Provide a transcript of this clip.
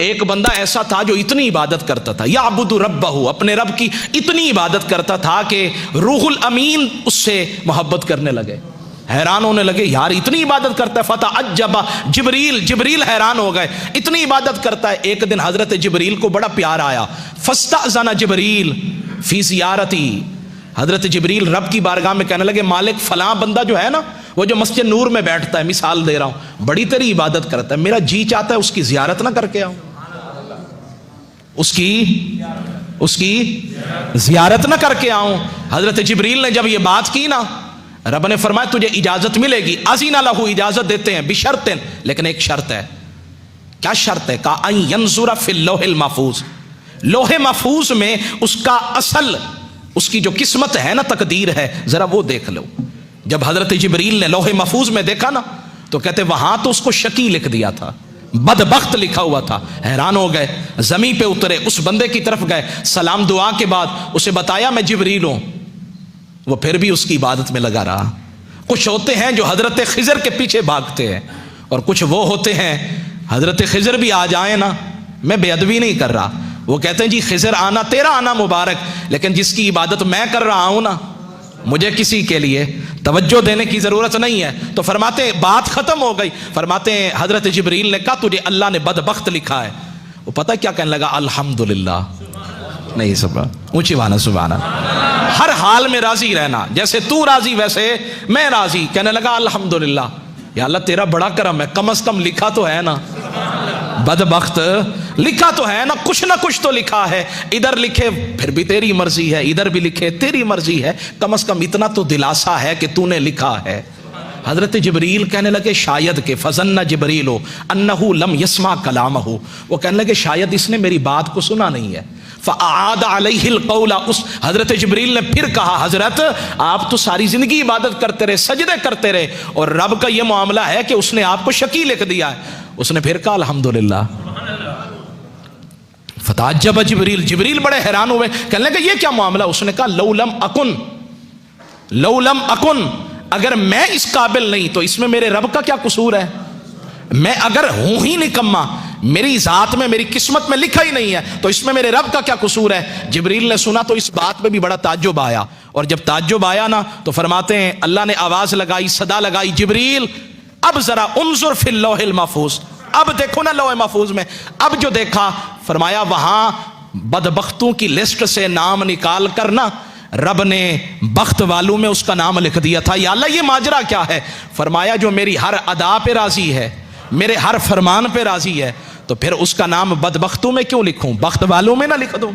एक बंदा ऐसा था जो इतनी इबादत करता था, याबुदु रब्बहु, अपने रब की इतनी इबादत करता था कि रूहुल अमीन उससे मोहब्बत करने लगे, हैरान होने लगे, यार इतनी इबादत करता है। फता अज्जबा जिब्रील हैरान हो गए, इतनी इबादत करता है। एक दिन हजरत जिब्रील को बड़ा प्यार आया, फस्तअज़ना जिब्रील फी ज़ियारती, हजरत जिब्रील रब की बारगाह में कहने लगे, मालिक फलां बंदा जो है ना, वो जो मस्जिद नूर में बैठता है, मिसाल दे रहा हूं, बड़ी तेरी इबादत करता है, मेरा जी चाहता है उसकी ज़ियारत ना करके आऊं, उसकी ज़ियारत ना करके आऊं। हजरत जिब्रील ने जब ये बात की ना, रब ने फरमाया तुझे इजाजत मिलेगी, अज़ीना लहू, इजाजत देते हैं, बिशर्तिन, लेकिन एक शर्त है। क्या शर्त है? का अन यंजुरा फिल लोहिल महफूज, लोहे महफूज में उसका असल, उसकी जो किस्मत है ना, तकदीर है, जरा वो देख लो। जब हजरत जिब्रील ने लोहे महफूज में देखा ना, तो कहते वहां तो उसको शकी लिख दिया था, बदबख्त लिखा हुआ था। हैरान हो गए, जमीन पे उतरे, उस बंदे की तरफ गए, सलाम दुआ के बाद उसे बताया मैं जिब्रील हूं। वो फिर भी उसकी इबादत में लगा रहा। कुछ होते हैं जो हजरत खिजर के पीछे भागते हैं, और कुछ वो होते हैं, हजरत खिजर भी आ जाए ना, मैं बेअदबी नहीं कर रहा, वो कहते हैं जी खिजर आना तेरा आना मुबारक, लेकिन जिसकी इबादत मैं कर रहा हूं ना, मुझे किसी के लिए तवज्जो देने की जरूरत नहीं है। तो फरमाते बात खत्म हो गई। फरमाते हैं हजरत जिब्रील ने कहा तुझे अल्लाह ने बदबख्त लिखा है। वो पता क्या कहने लगा? अल्हम्दुलिल्लाह, नहीं सुबह ऊंची वाना सुभाना, हर हाल में राजी रहना, जैसे तू राजी वैसे मैं राजी। कहने लगा अल्हम्दुलिल्लाह, या अल्लाह तेरा बड़ा करम है, कम से कम लिखा तो है ना, बदबख्त लिखा तो है ना कुछ तो लिखा है। इधर लिखे फिर भी तेरी मर्जी है, इधर भी लिखे तेरी मर्जी है, कम से कम इतना तो दिलासा है कि तूने लिखा है। हजरत जिब्रील कहने लगे शायद के फजन्ना जिब्रील हो अन्नहु लम यस्मा कलामहु, वो कहने लगे शायद इसने मेरी बात को सुना नहीं है। फ़अआद अलैहिल क़ौला, उस हजरत जिब्रील ने फिर कहा हजरत आप तो सारी जिंदगी इबादत करते रहे, सजदे करते रहे, और रब का यह मामला है कि उसने आपको शकी लिख दिया है। उसने फिर कहा अल्हम्दुलिल्लाह। फताअज्जब जिब्रील बड़े हैरान हुए, कहने लगे ये क्या मामला? उसने कहा लौलम अकुन, अगर मैं इस काबिल नहीं तो इसमें मेरे रब का क्या कसूर है? मैं अगर हूं ही निकम्मा, मेरी जात में मेरी किस्मत में लिखा ही नहीं है, तो इसमें मेरे रब का क्या कसूर है? जिब्रील ने सुना तो इस बात में भी बड़ा ताज्जुब आया, और जब ताज्जुब आया ना तो फरमाते हैं अल्लाह ने आवाज लगाई, सदा लगाई, जिब्रील अब जरा उन्जुर फिल लौहिल महफूज, अब देखो ना लौह महफूज में। अब जो देखा, फरमाया वहां बदबख्तों की लिस्ट से नाम निकाल कर ना रब ने बख्त वालों में उसका नाम लिख दिया था। या अल्लाह ये माजरा क्या है? फरमाया जो मेरी हर अदा पे राजी है, मेरे हर फरमान पे राजी है, तो फिर उसका नाम बदबख्तों में क्यों लिखूं, बख्त वालों में ना लिख दूं?